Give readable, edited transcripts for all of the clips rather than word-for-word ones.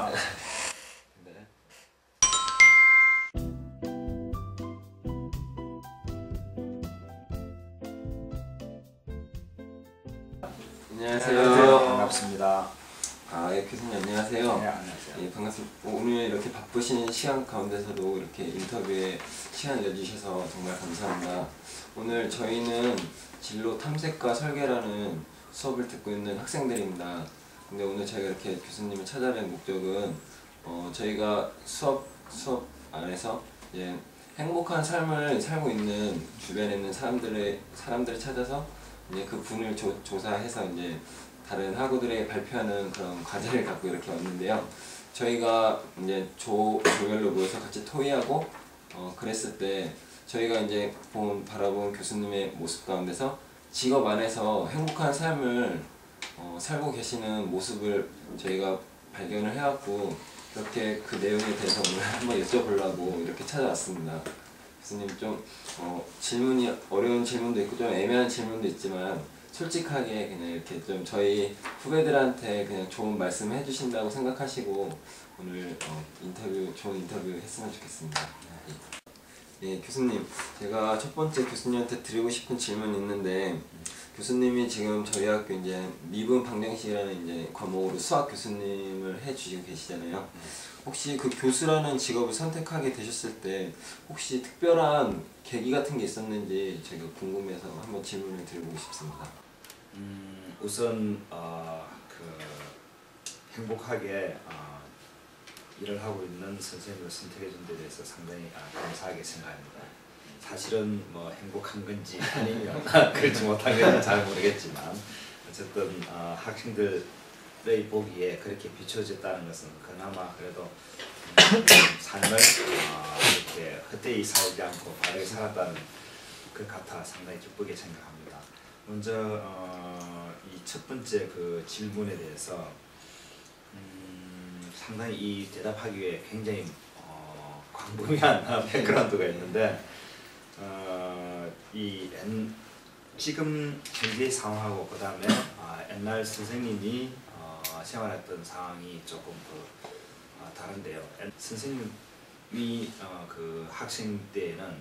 반갑습니다. 네. 안녕하세요. 반갑습니다. 예, 교수님 안녕하세요. 네, 안녕하세요. 예, 반갑습니다. 오늘 이렇게 바쁘신 시간 가운데서도 이렇게 인터뷰에 시간을 내주셔서 정말 감사합니다. 오늘 저희는 진로 탐색과 설계라는 수업을 듣고 있는 학생들입니다. 근데 오늘 저희가 이렇게 교수님을 찾아낸 목적은 저희가 수업 안에서 이제 행복한 삶을 살고 있는 주변에 있는 사람들을 찾아서 이제 그 분을 조사해서 이제 다른 학우들에게 발표하는 그런 과제를 갖고 이렇게 왔는데요. 저희가 이제 조별로 모여서 같이 토의하고 그랬을 때 저희가 이제 바라본 교수님의 모습 가운데서 직업 안에서 행복한 삶을 살고 계시는 모습을 저희가 발견을 해왔고 이렇게 그 내용에 대해서 오늘 한번 여쭤보려고 이렇게 찾아왔습니다. 교수님 좀 질문이 어려운 질문도 있고 좀 애매한 질문도 있지만 솔직하게 그냥 이렇게 좀 저희 후배들한테 그냥 좋은 말씀 해주신다고 생각하시고 오늘 좋은 인터뷰 했으면 좋겠습니다. 예, 교수님 제가 첫 번째 교수님한테 드리고 싶은 질문이 있는데 교수님이 지금 저희 학교 이제 미분 방정식이라는 이제 과목으로 수학 교수님을 해주시고 계시잖아요. 혹시 그 교수라는 직업을 선택하게 되셨을 때 혹시 특별한 계기 같은 게 있었는지 제가 궁금해서 한번 질문을 드리고 싶습니다. 우선 행복하게 일을 하고 있는 선생님을 선택해 준 데 대해서 상당히 감사하게 생각합니다. 사실은 뭐 행복한 건지 아니면 그렇지 못한 건지 잘 모르겠지만 어쨌든 학생들의 보기에 그렇게 비춰졌다는 것은 그나마 그래도 삶을 이렇게 헛되이 살지 않고 바르게 살았다는 것 같아 상당히 기쁘게 생각합니다. 먼저 이 첫 번째 그 질문에 대해서 상당히 이 대답하기 위해 굉장히 광범위한 백그라운드가 있는데 지금 현재 상황하고 그 다음에 옛날 선생님이 생활했던 상황이 조금 다른데요. 선생님이 그 학생 때에는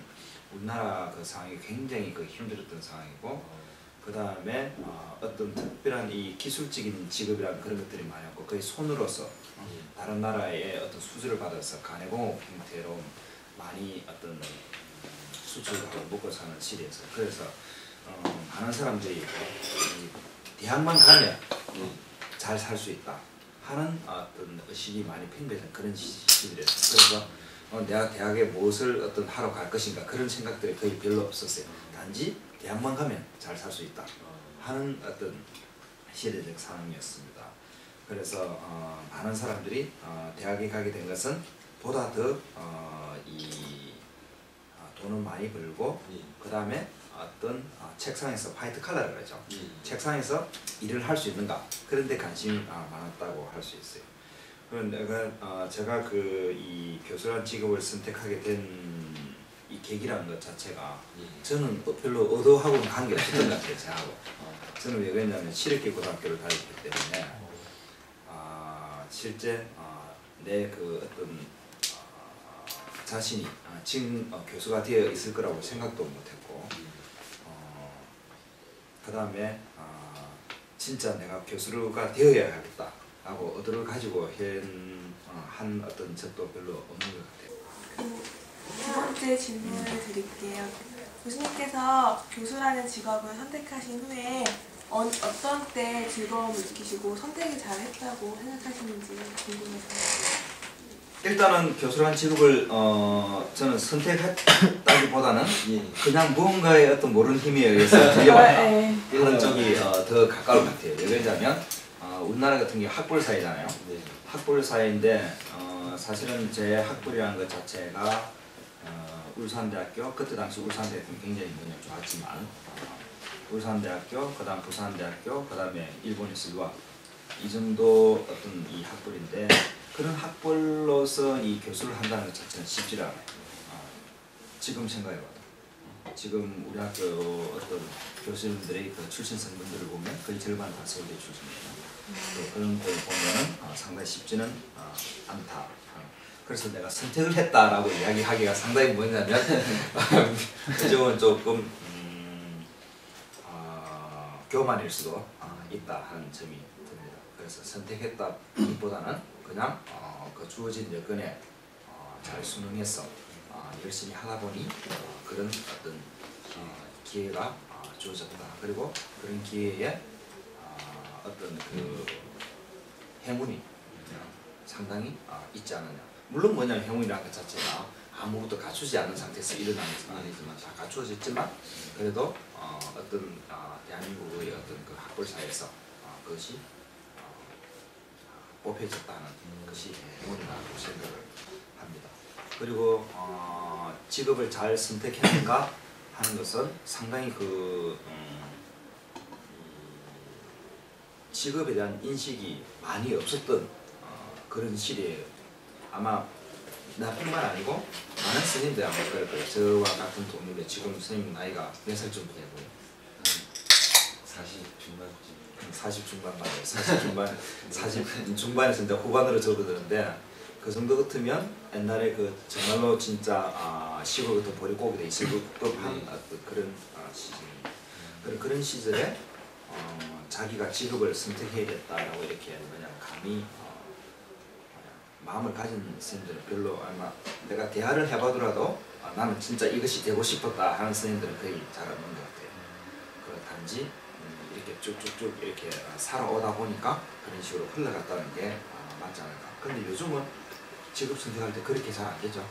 우리나라 그 상황이 굉장히 힘들었던 상황이고 그 다음에 어떤 특별한 이 기술적인 직업이라는 그런 것들이 많이 없고 거의 손으로서 다른 나라의 어떤 수주를 받아서 간해공업 형태로 많이 어떤 수출하고 먹고 사는 시대에서 그래서 많은 사람들이 대학만 가면 잘 살 수 있다 하는 어떤 의식이 많이 팽배한 그런 시기들이었어요. 그래서 내가 대학에 무엇을 하러 갈 것인가 그런 생각들이 거의 별로 없었어요. 단지 대학만 가면 잘 살 수 있다 하는 어떤 시대적 상황이었습니다. 그래서 많은 사람들이 대학에 가게 된 것은 보다 더 돈을 많이 벌고 그 다음에 어떤 책상에서 화이트 칼라를 하죠. 책상에서 일을 할 수 있는가 그런 데 관심이 많았다고 할 수 있어요. 그런데 제가 이 교수라는 직업을 선택하게 된 이 계기라는 것 자체가 저는 별로 의도하고는 관계없었던 것 같아요. 저하고 저는 왜 그랬냐면 실업계 고등학교를 다녔기 때문에 실제 내 그 어떤 자신이 지금 교수가 되어 있을 거라고 생각도 못했고 그 다음에 진짜 내가 교수가 되어야 하겠다 하고 의도를 가지고 한 어떤 적도 별로 없는 것 같아요. 두 번째 질문을 드릴게요. 교수님께서 교수라는 직업을 선택하신 후에 어떤 때 즐거움을 느끼시고 선택을 잘했다고 생각하시는지 궁금해서. 일단은 교수라는 직업을 저는 선택했다기보다는 그냥 무언가의 어떤 모르는 힘에 의해서 들려왔다 이런 쪽이 더 가까울 것 같아요. 왜냐하면 우리나라 같은 게 학벌 사회잖아요. 학벌 사회인데 사실은 제 학벌이라는 것 자체가 울산대학교, 그때 당시 울산대학교는 굉장히 좋았지만 울산대학교, 그 다음 부산대학교, 그 다음에 일본에서 유학 이 정도 어떤 이 학벌인데 그런 학벌로서 이 교수를 한다는 것 자체는 쉽지 않아요. 지금 생각해봐도 지금 우리 학교 어떤 교수님들의 그 출신 성분들을 보면 거의 절반 다 서울대 출신이에요. 또 그런 걸 보면은 상당히 쉽지는 않다. 그래서 내가 선택을 했다라고 이야기하기가 상당히 뭐냐면 요즘은 조금 교만일 수도 있다 하는 점이 듭니다. 그래서 선택했다기보다는 그냥 그 주어진 여건에 잘 순응해서 열심히 하다 보니 그런 어떤 기회가 주어졌다. 그리고 그런 기회에 어떤 그 행운이 상당히 있지 않느냐. 물론 뭐냐면 행운이라는 것 자체가 아무것도 갖추지 않은 상태에서 일어나는 것은 아니지만 다 갖추어졌지만 그래도 어떤 대한민국의 어떤 그 학벌사에서 그것이 뽑혀졌다는 것이 행운이라고 생각을 합니다. 그리고 직업을 잘 선택했는가 하는 것은 상당히 그 직업에 대한 인식이 많이 없었던 그런 시대예요. 아마 나뿐만 아니고 많은 스님들이 아마 그럴 거예요. 저와 같은 동료들 지금 스님 나이가 몇 살쯤 되고요? 40 중반쯤. 40 중반 말이에요. 40 중반, 40 중반에서 이제 후반으로 접어드는데 그 정도 같으면 옛날에 그 정말로 진짜 시골 같은 보릿고개 돼 있을 법한 그런 시즌입니다. 그런 시절에 자기가 직업을 선택해야겠다라고 이렇게 그냥 감히 마음을 가진 스님들은 별로 아마 내가 대화를 해봐더라도 나는 진짜 이것이 되고 싶었다 하는 스님들은 거의 잘 없는 것 같아요. 그 단지 이렇게 쭉쭉쭉 이렇게 살아오다 보니까 그런 식으로 흘러갔다는 게 맞지 않을까. 근데 요즘은 직업 선택할 때 그렇게 잘 안 되죠.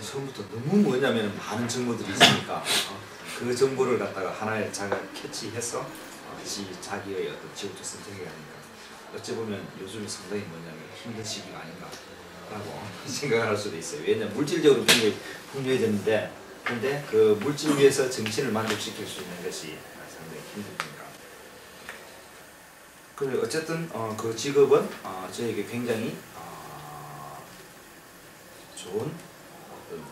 처음부터 너무 뭐냐면 많은 정보들이 있으니까 그 정보를 갖다가 하나에 자기가 캐치해서 자기의 어떤 직업도 선택해야 하니까 어찌 보면 요즘이 상당히 뭐냐면 힘든 시기가 아닌가라고 생각을 할 수도 있어요. 왜냐면 물질적으로 굉장히 풍요해졌는데 근데 그 물질 위에서 정신을 만족시킬 수 있는 것이 상당히 힘듭니다. 그래 어쨌든 그 직업은 저에게 굉장히 좋은 어떤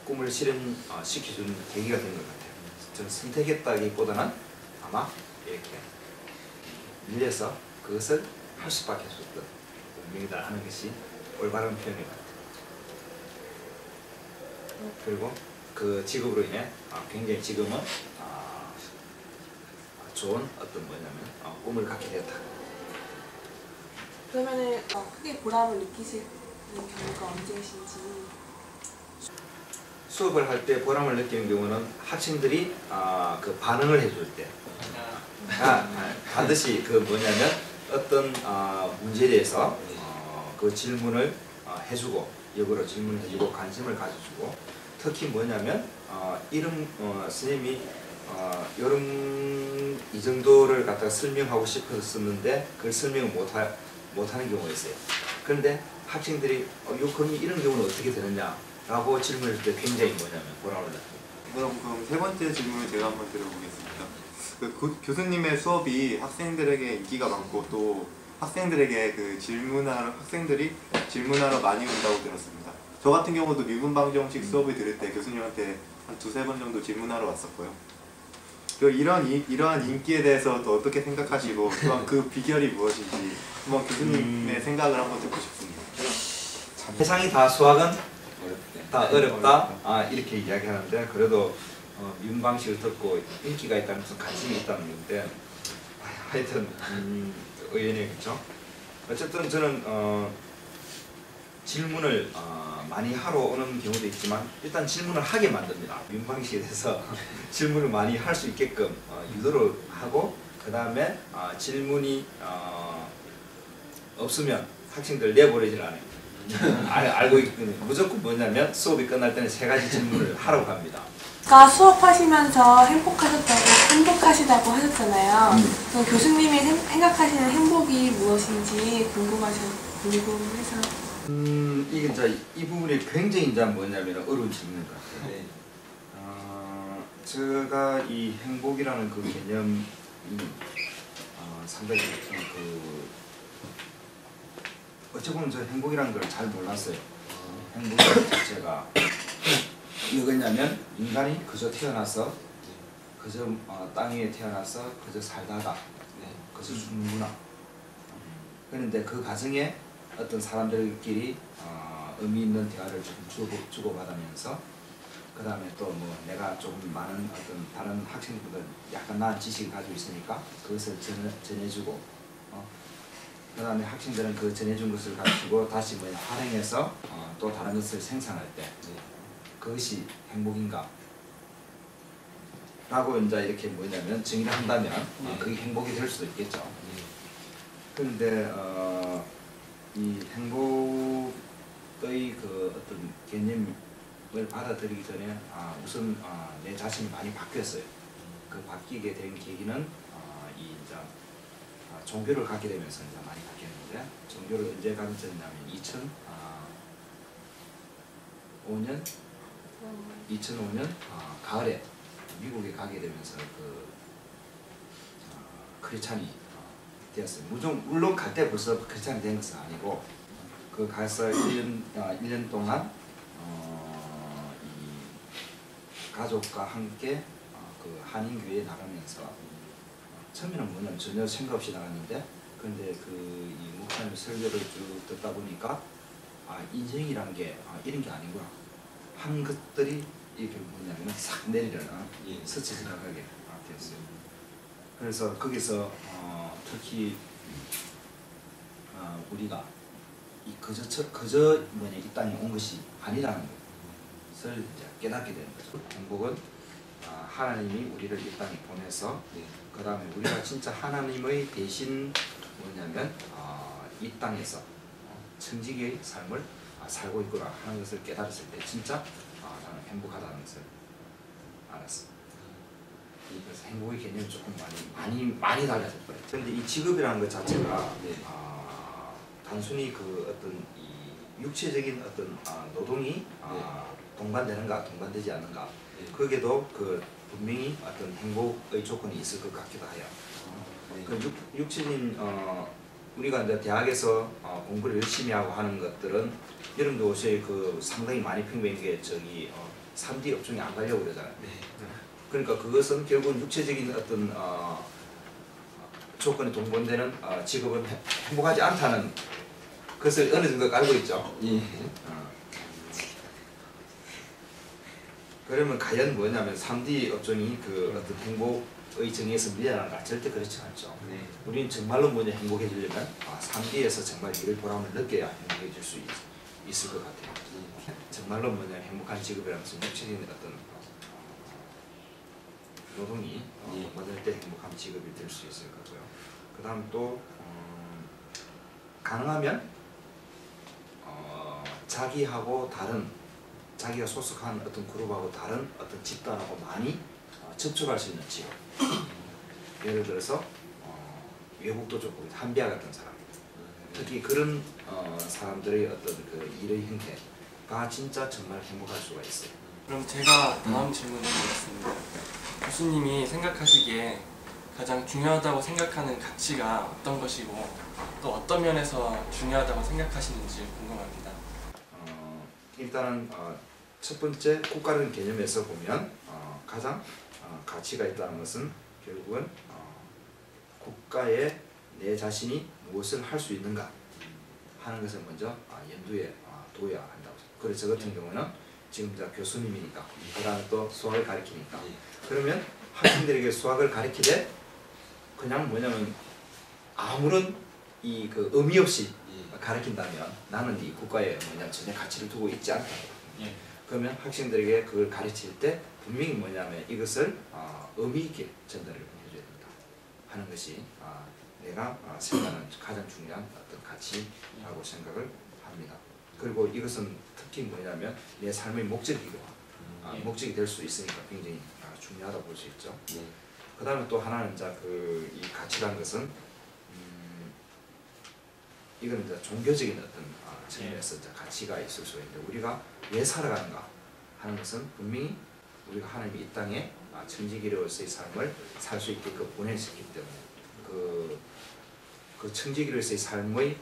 꿈을 실현시켜주는 계기가 된 것 같아요. 저는 선택했다기보다는 아마 이렇게 밀려서 그것을 할 수밖에 없었던 운명이다 하는 것이 올바른 표현인 것 같아요. 그리고 그 직업으로 인해 굉장히 지금은 좋은 어떤 뭐냐면 꿈을 갖게 되었다. 그러면은 크게 보람을 느끼시는 경우가 언제이신지. 수업을 할 때 보람을 느끼는 경우는 학생들이 그 반응을 해줄 때 반드시 그 뭐냐면 어떤 문제에 대해서 그 질문을 해주고 역으로 질문해주고 관심을 가져주고 특히 뭐냐면 스님이 이런 이 정도를 갖다가 설명하고 싶었었는데 그걸 설명을 못하는 경우가 있어요. 그런데 학생들이 그럼 이런 경우는 어떻게 되느냐라고 질문할 때 굉장히 뭐냐면 보람을 느낍니다. 그럼 세 번째 질문을 제가 한번 드려보겠습니다. 교수님의 수업이 학생들에게 인기가 많고 또 학생들에게 학생들이 질문하러 많이 온다고 들었습니다. 저 같은 경우도 미분방정식 수업을 들을 때 교수님한테 한 두세 번 정도 질문하러 왔었고요. 이러한 인기에 대해서 또 어떻게 생각하시고 또한 그 비결이 무엇인지 한번 교수님의 생각을 한번 듣고 싶습니다. 세상이 다 수학은 다 어렵다 이렇게 이야기하는데 그래도 미분방식을 듣고 인기가 있다는 무슨 관심이 있다는 건데 하여튼 의외네요. 어쨌든 저는 질문을 많이 하러 오는 경우도 있지만 일단 질문을 하게 만듭니다. 미분방식에 대해서 질문을 많이 할 수 있게끔 유도를 하고 그 다음에 질문이 없으면 학생들 내보내질 않아요. 알고 있거든요. 무조건 뭐냐면 수업이 끝날 때는 세 가지 질문을 하라고 합니다. 아까 수업하시면서 행복하시다고 하셨잖아요. 그럼 교수님이 생각하시는 행복이 무엇인지 궁금해서. 이게 이제 이 부분이 굉장히 이제 뭐냐면 어려운 질문인 것 같아요. 네. 제가 이 행복이라는 그 개념이 상당히 어찌 보면 저 행복이라는 걸 잘 몰랐어요. 행복이라는 자체가 뭐냐면 인간이 그저 태어나서 그저 땅 위에 태어나서 그저 살다가 그저 죽는구나. 그런데 그 과정에 어떤 사람들끼리 의미 있는 대화를 조금 주고받으면서 그 다음에 또 뭐 내가 조금 많은 어떤 다른 학생들보다 약간 나은 지식을 가지고 있으니까 그것을 전해주고 그 다음에 학생들은 그 전해준 것을 가지고 다시 뭐 활용해서 또 다른 것을 생산할 때 그것이 행복인가 라고 이제 이렇게 뭐냐면 정의를 한다면 그게 행복이 될 수도 있겠죠. 그런데 이 행복의 그 어떤 개념을 받아들이기 전에 우선 내 자신이 많이 바뀌었어요. 그 바뀌게 된 계기는 이 이제 종교를 갖게 되면서 이제 많이 바뀌었는데 종교를 언제 가게 됐냐면 2005년 가을에 미국에 가게 되면서 그 크리스찬이 되었어요. 물론 갈 때 벌써 크리스찬이 된 것은 아니고 그 가서 1년 동안 이 가족과 함께 그 한인교회에 나가면서 처음에는 뭐냐면 전혀 생각 없이 나갔는데 근데 그 이 목사님 설교를 쭉 듣다 보니까 인생이란 게 이런 게 아니구나 한 것들이 이게 뭐냐면 싹 내리려나 스쳐 지나가게 되었어요. 그래서 거기서 특히 우리가 이 그저 뭐냐 이 땅에 온 것이 아니라는 것을 이제 깨닫게 되는 거죠. 행복은 하나님이 우리를 이 땅에 보내서 그 다음에 우리가 진짜 하나님의 대신 뭐냐면 이 땅에서 청지기의 삶을 살고 있구나 하는 것을 깨달았을 때 진짜 나는 행복하다는 것을 알았어. 그래서 행복의 개념이 조금 많이 달라졌 거예요. 그런데 이 직업이라는 것 자체가 단순히 그 어떤 이 육체적인 어떤 노동이 동반되는가 동반되지 않는가 거기에도 그 분명히 어떤 행복의 조건이 있을 것 같기도 해요. 그 육체적인 우리가 이제 대학에서 공부를 열심히 하고 하는 것들은 여러분도 요새 그 상당히 많이 평범한 게 저기 3D 업종에 안 가려고 그러잖아요. 그러니까 그것은 결국은 육체적인 어떤 조건에 동반되는 직업은 행복하지 않다는 것을 어느 정도 알고 있죠. 그러면 과연 뭐냐면 3D 업종이 그 어떤 행복의 정의에서 밀려나는가? 절대 그렇지 않죠. 우리는 정말로 뭐냐 행복해지려면 3D에서 정말 이를 보람을 느껴야 행복해질 수 있을 것 같아요. 정말로 뭐냐 행복한 직업이라는 것은 육체적인 어떤 노동이 동반될 때 행복한 직업이 될 수 있을 거고요. 그 다음 또 가능하면 자기하고 다른 자기가 소속한 어떤 그룹하고 다른 어떤 집단하고 많이 접촉할 수 있는 직업. 예를 들어서 외국도 좋고 한비아 같은 사람. 특히 그런 사람들의 어떤 그 일의 형태가 진짜 정말 행복할 수가 있어요. 그럼 제가 다음 질문 드리겠습니다. 교수님이 생각하시기에 가장 중요하다고 생각하는 가치가 어떤 것이고 또 어떤 면에서 중요하다고 생각하시는지 궁금합니다. 일단은 첫 번째 국가라는 개념에서 보면 가장 가치가 있다는 것은 결국은 국가에 내 자신이 무엇을 할 수 있는가 하는 것을 먼저 염두에 둬야 한다고. 그래서 저 같은 경우는 지금 교수님이니까 그 다음에 또 수학을 가르치니까 그러면 학생들에게 수학을 가르치되 그냥 뭐냐면 아무런 이 그 의미 없이 가르친다면 나는 이 국가에 뭐냐 전혀 가치를 두고 있지 않다. 그러면 학생들에게 그걸 가르칠 때 분명히 뭐냐면 이것을 의미 있게 전달을 해줘야 된다 하는 것이 내가 생각하는 가장 중요한 어떤 가치라고 생각을 합니다. 그리고 이것은 특히 뭐냐면 내 삶의 목적이고 목적이 될 수 있으니까 굉장히 중요하다고 볼 수 있죠. 그 다음에 또 하나는 이제 이 가치라는 것은 이건 이제 종교적인 어떤 측면에서 이제 가치가 있을 수 있는데 우리가 왜 살아가는가 하는 것은 분명히 우리가 하나님이 이 땅에 청지기로서의 삶을 살 수 있게끔 보내셨기 때문에 그 청지기로서의 삶의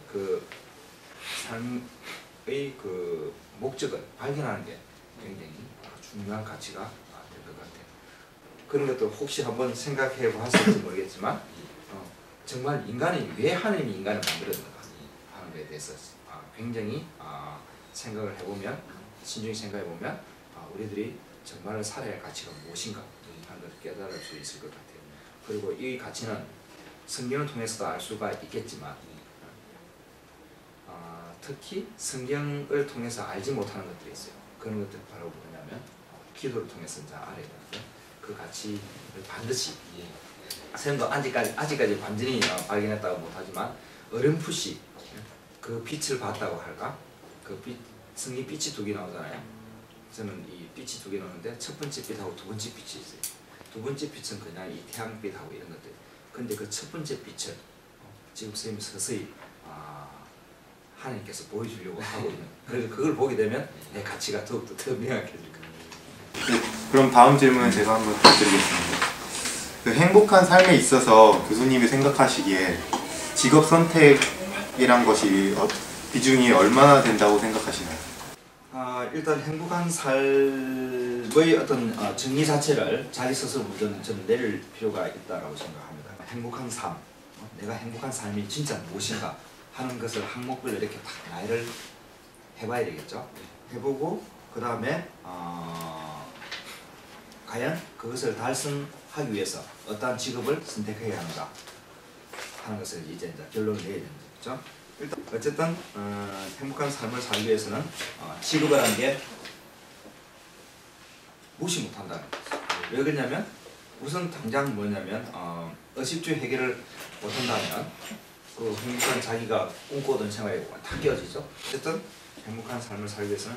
그 목적을 발견하는 게 굉장히 중요한 가치가 될 것 같아요. 그런 것도 혹시 한번 생각해 보셨을지 모르겠지만 정말 인간이 왜 하나님이 인간을 만들었는가? 대해서 굉장히 생각을 해보면 신중히 생각해보면 우리들이 정말 살아야 할 가치가 무엇인가 하는 것을 깨달을 수 있을 것 같아요. 그리고 이 가치는 성경을 통해서도 알 수가 있겠지만 특히 성경을 통해서 알지 못하는 것들이 있어요. 그런 것들 바로 뭐냐면 기도를 통해서 이제 알아야 되는데 그 가치를 반드시 선생님도 아직까지 완전히 발견했다고 못하지만 어렴풋이 그 빛을 봤다고 할까? 그 빛, 성경 빛이 두 개 나오잖아요. 저는 이 빛이 두 개 나오는데 첫 번째 빛하고 두 번째 빛이 있어요. 두 번째 빛은 그냥 이 태양빛하고 이런 것들. 근데 그 첫 번째 빛을 지금 선생님이 서서히 하나님께서 보여주려고 하고 있는. 그래서 그걸 보게 되면 내 가치가 더욱더 더 명확해질 거예요. 그럼 다음 질문 제가 한번 드리겠습니다. 그 행복한 삶에 있어서 교수님이 생각하시기에 직업 선택이란 것이 비중이 얼마나 된다고 생각하시나요? 일단 행복한 삶의 어떤 정의 자체를 자기 스스로 먼저 좀 내릴 필요가 있다고 생각합니다. 행복한 삶, 내가 행복한 삶이 진짜 무엇인가 하는 것을 항목별로 이렇게 딱 나열을 해봐야 되겠죠. 해보고 그 다음에 과연 그것을 달성하기 위해서 어떠한 직업을 선택해야 하는가 하는 것을 이제 결론을 내야 되는 거죠. 일단 어쨌든 행복한 삶을 살기 위해서는 직업이라는 게 무시 못한다는 거죠. 왜 그러냐면 우선 당장 뭐냐면 의식주 해결을 못한다면 그 행복한 자기가 꿈꾸던 생활이 다 깨어지죠. 어쨌든 행복한 삶을 살기 위해서는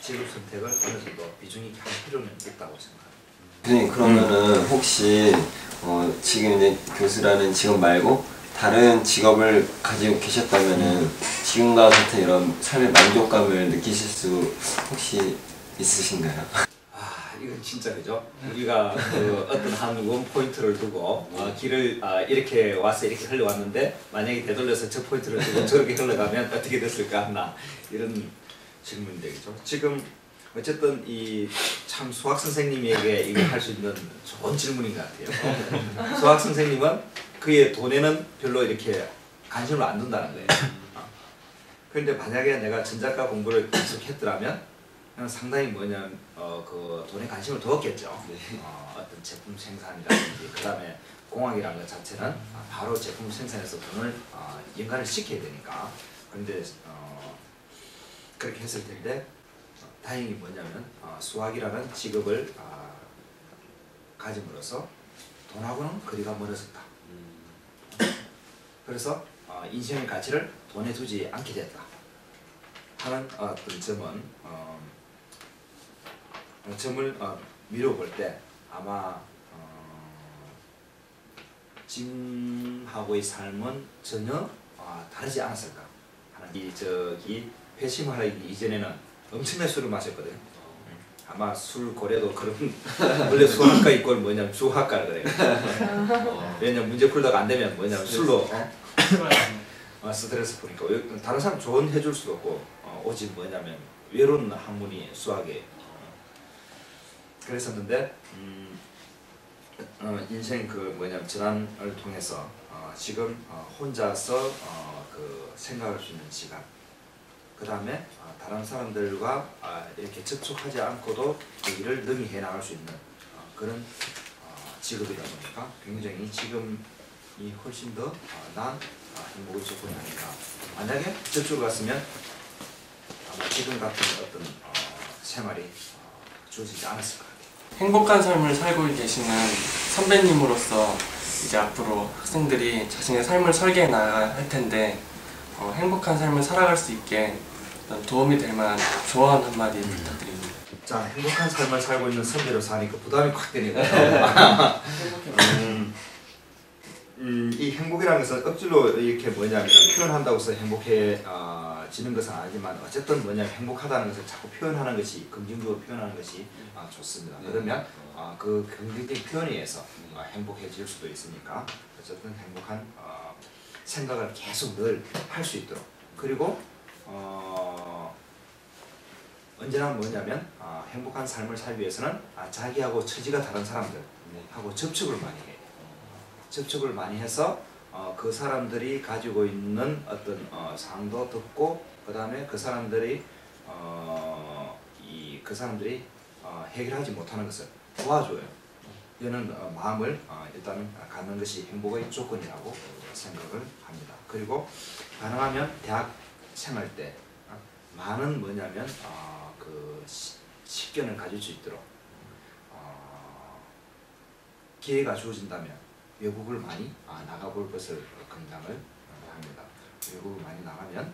직업 선택을 어느 정도 비중 있게 할 필요는 있다고 생각합니다. 선생님 그러면은 혹시 지금 이제 교수라는 직업 말고 다른 직업을 가지고 계셨다면은 지금과 같은 이런 삶의 만족감을 느끼실 수 혹시 있으신가요? 이건 진짜 그죠? 우리가 그 어떤 한 원 포인트를 두고 길을 이렇게 와서 이렇게 흘러왔는데 만약에 되돌려서 저 포인트를 두고 저렇게 흘러가면 어떻게 됐을까 하나 이런 질문인데 그죠? 지금 어쨌든 이 참 수학 선생님에게 이거 할 수 있는 좋은 질문인 것 같아요. 수학 선생님은 그의 돈에는 별로 이렇게 관심을 안 둔다는 거예요. 그런데 만약에 내가 전작가 공부를 계속 했더라면 상당히 뭐냐면 그 돈에 관심을 두었겠죠. 어떤 제품 생산이라든지 그 다음에 공학이라는 것 자체는 바로 제품 생산해서 돈을 연관을 시켜야 되니까. 그런데 그렇게 했을 텐데 다행히 뭐냐면 수학이라는 직업을 가짐으로써 돈하고는 거리가 멀어졌다. 그래서 인생의 가치를 돈에 두지 않게 됐다 하는 어떤 점을 미뤄볼 때 아마 지금하고의 삶은 전혀 다르지 않았을까 하는. 저기 회심하기 이전에는 엄청난 술을 마셨거든요. 아마 술 고래도 그런 원래 수학과 이꼴 뭐냐면 주학과를 그래요. 왜냐면 문제 풀다가 안 되면 뭐냐면 술로 스트레스 푸니까 다른 사람 조언 해줄 수도 없고 오직 뭐냐면 외로운 학문이 수학이에요. 그랬었는데 인생 그 뭐냐면 전환을 통해서 지금 혼자서 그 생각할 수 있는 시간, 그 다음에 다른 사람들과 이렇게 접촉하지 않고도 그 일을 능히 해나갈 수 있는 그런 직업이다 보니까 굉장히 지금이 훨씬 더 나은 행복의 조건이 아닌가. 만약에 저쪽으로 갔으면 아마 지금 같은 어떤 생활이 주어지지 않았을 것 같아요. 행복한 삶을 살고 계시는 선배님으로서 이제 앞으로 학생들이 자신의 삶을 설계해 나가야 할 텐데 행복한 삶을 살아갈 수 있게 도움이 될 만한 조언 한마디 부탁드립니다. 자, 행복한 삶을 살고 있는 선배로서 하니까 부담이 확 되네요. 이 행복이라는 것은 억지로 이렇게 뭐냐면 표현한다고 해서 행복해지는 것은 아니지만 어쨌든 뭐냐면 행복하다는 것을 자꾸 표현하는 것이 긍정적으로 표현하는 것이 좋습니다. 그러면 그 긍정적인 표현에 의해서 행복해질 수도 있으니까 어쨌든 행복한 생각을 계속 늘 할 수 있도록. 그리고 언제나 뭐냐면 행복한 삶을 살기 위해서는 자기하고 처지가 다른 사람들하고 접촉을 많이 해요. 접촉을 많이 해서 그 사람들이 가지고 있는 어떤 상도 듣고 그 다음에 그 사람들이 해결하지 못하는 것을 도와줘요. 이는 마음을 일단은 갖는 것이 행복의 조건이라고 생각을 합니다. 그리고 가능하면 대학 생활 때 많은 뭐냐면 그 식견을 가질 수 있도록 기회가 주어진다면 외국을 많이 나가볼 것을 권장을 합니다. 외국을 많이 나가면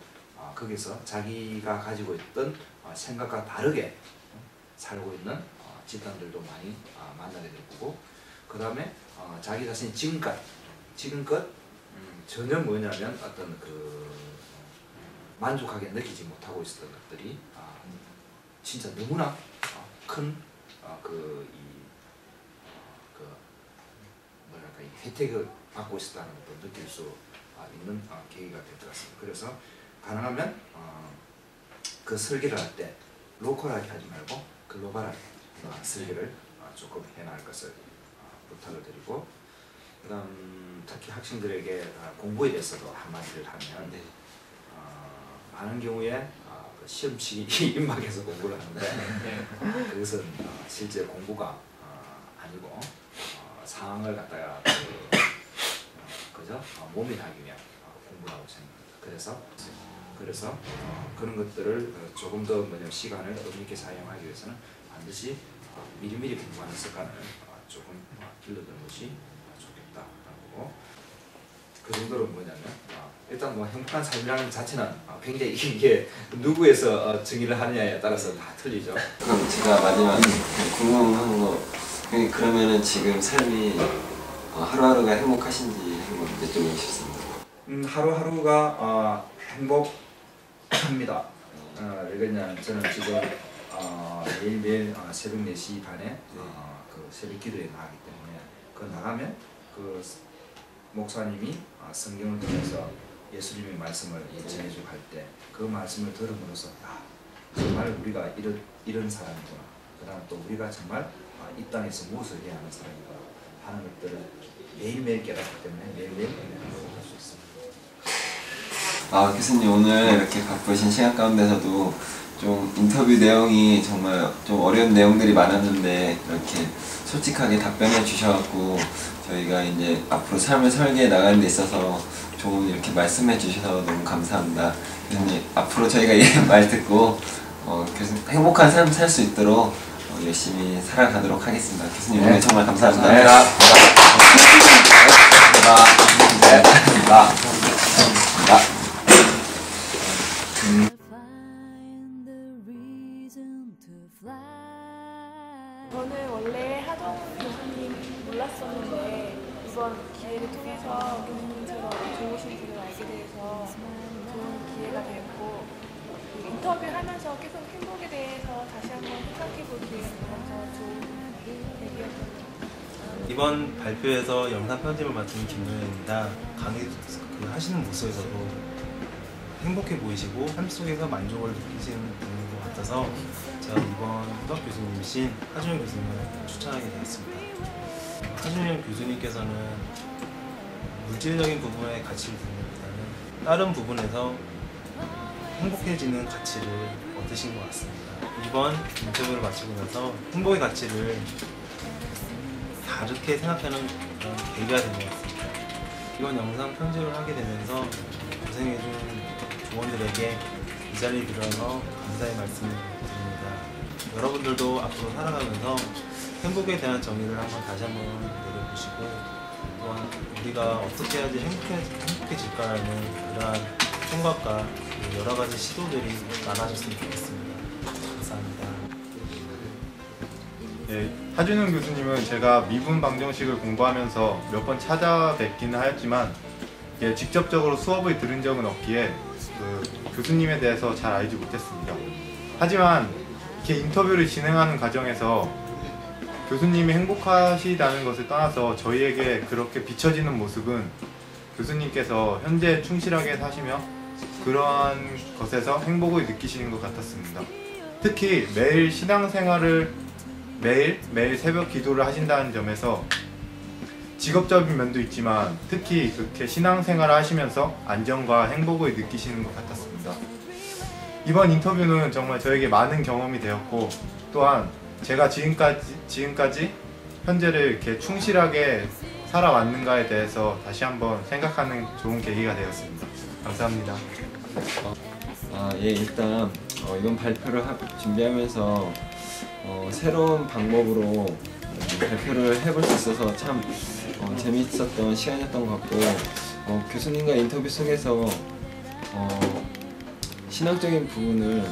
거기서 자기가 가지고 있던 생각과 다르게 살고 있는 집단들도 많이 만나게 될 거고, 그 다음에 자기 자신이 지금껏 전혀 뭐냐면 어떤 그 만족하게 느끼지 못하고 있었던 것들이 진짜 너무나 큰 혜택을 받고 있었다는 것도 느낄 수 있는 계기가 될 것 같습니다. 그래서 가능하면 그 설계를 할 때 로컬하게 하지 말고 글로벌하게 설계를 조금 해나갈 것을 부탁을 드리고, 그다음 특히 학생들에게 공부에 대해서도 한마디를 하면 많은 경우에 시험치기 입막해서 공부를 하는데 그것은 실제 공부가 아니고 상황을 갖다가 그죠? 모면하기 위한 공부라고 생각합니다. 그래서 그런 것들을 조금 더 시간을 의미 있게 사용하기 위해서는 반드시 미리미리 공부하는 습관을 조금 길러두는 것이 좋겠다라고. 그 정도로 뭐냐면 일단 행복한 삶이라는 자체는 굉장히 이게 누구에서 정의를 하느냐에 따라서 다 틀리죠. 그럼 제가 마지막에 궁금한 거, 그러면은 지금 삶이 하루하루가 행복하신지 한번 여쭤보고 싶습니다. 하루하루가 행복합니다. 왜냐면 저는 지금 매일매일 새벽 4시 반에 그 새벽 기도에 나가기 때문에 그 나가면 그 목사님이 성경을 통해서 예수님의 말씀을 전해주고 할 때 그 말씀을 들음으로써 정말 우리가 이런 사람이구나, 그 다음 또 우리가 정말 이 땅에서 무엇을 해야 하는 사람이구나 하는 것들을 매일매일 깨닫기 때문에 매일매일 행복할 수 있습니다. 교수님, 오늘 이렇게 바쁘신 시간 가운데서도 좀 인터뷰 내용이 정말 좀 어려운 내용들이 많았는데 이렇게 솔직하게 답변해 주셔갖고 저희가 이제 앞으로 삶을 설계해 나가는 데 있어서 좋은 이렇게 말씀해 주셔서 너무 감사합니다. 교수님, 앞으로 저희가 이 말 듣고 행복한 삶 살 수 있도록 열심히 살아가도록 하겠습니다. 교수님, 오늘 정말 감사합니다. 네. 감사합니다. 저는 원래 하정우 교수님 몰랐었는데 이번 기회를 통해서 교수님처럼 좋으신 분을 알게 돼서 좋은 기회가 되었고, 인터뷰하면서 계속 행복에 대해서 다시 한번 생각해볼 기회가 되어서 좋은 계기였습니다. 이번 발표에서 영상 편집을 맡은 김노현입니다. 강의 하시는 모습에서도 행복해 보이시고 삶 속에서 만족을 느끼시는 분인 것 같아서 제가 이번 수학 교수님이신 하준영 교수님을 추천하게 되었습니다. 하준영 교수님께서는 물질적인 부분의 가치를 두기보다는 다른 부분에서 행복해지는 가치를 얻으신 것 같습니다. 이번 인터뷰를 마치고 나서 행복의 가치를 다르게 생각하는 그런 계기가 된 것 같습니다. 이번 영상 편집을 하게 되면서 고생해준 조원들에게 이 자리에 들어서 감사의 말씀을 드립니다. 여러분들도 앞으로 살아가면서 행복에 대한 정의를 다시 한번 내려보시고, 또한 우리가 어떻게 해야지 행복해질까라는 그러한 생각과 여러 가지 시도들이 많아졌으면 좋겠습니다. 감사합니다. 예, 하준영 교수님은 제가 미분 방정식을 공부하면서 몇 번 찾아뵙기는 하였지만 직접적으로 수업을 들은 적은 없기에 교수님에 대해서 잘 알지 못했습니다. 하지만 이렇게 인터뷰를 진행하는 과정에서 교수님이 행복하시다는 것을 떠나서 저희에게 그렇게 비춰지는 모습은 교수님께서 현재 충실하게 사시며 그러한 것에서 행복을 느끼시는 것 같았습니다. 특히 매일 신앙생활을 매일 새벽 기도를 하신다는 점에서 직업적인 면도 있지만 특히 그렇게 신앙생활을 하시면서 안정과 행복을 느끼시는 것 같았습니다. 이번 인터뷰는 정말 저에게 많은 경험이 되었고 또한 제가 지금까지 현재를 이렇게 충실하게 살아왔는가에 대해서 다시 한번 생각하는 좋은 계기가 되었습니다. 감사합니다. 예, 일단 이번 발표를 준비하면서 새로운 방법으로 발표를 해볼 수 있어서 참 재미있었던 시간이었던 것 같고 교수님과 인터뷰 속에서 신앙적인 부분을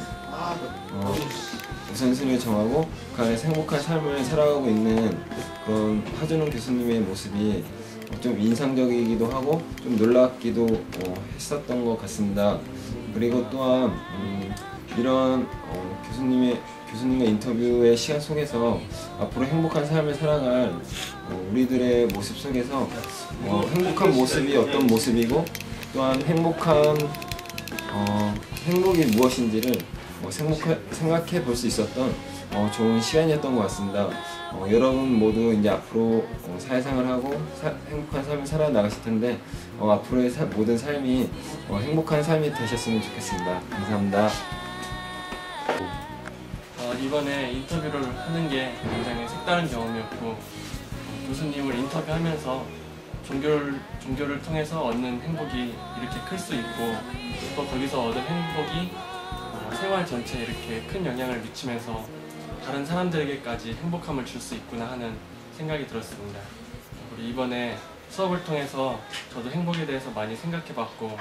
우선순위를 정하고 그 안에서 행복한 삶을 살아가고 있는 그런 하준웅 교수님의 모습이 좀 인상적이기도 하고 좀 놀랍기도 했었던 것 같습니다. 그리고 또한 이런 교수님과 인터뷰의 시간 속에서 앞으로 행복한 삶을 살아갈 우리들의 모습 속에서 행복한 모습이 어떤 모습이고 또한 행복이 무엇인지를 생각해 볼 수 있었던 좋은 시간이었던 것 같습니다. 여러분 모두 이제 앞으로 사회생활을 하고 행복한 삶을 살아나가실 텐데 앞으로의 모든 삶이 행복한 삶이 되셨으면 좋겠습니다. 감사합니다. 이번에 인터뷰를 하는 게 굉장히 색다른 경험이었고 교수님을 인터뷰하면서 종교를 통해서 얻는 행복이 이렇게 클 수 있고 또 거기서 얻은 행복이 생활 전체에 이렇게 큰 영향을 미치면서 다른 사람들에게까지 행복함을 줄 수 있구나 하는 생각이 들었습니다. 그리고 이번에 수업을 통해서 저도 행복에 대해서 많이 생각해봤고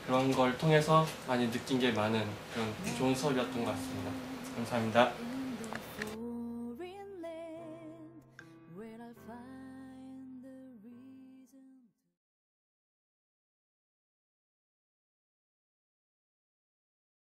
그런 걸 통해서 많이 느낀 게 많은 그런 좋은 수업이었던 것 같습니다. 감사합니다.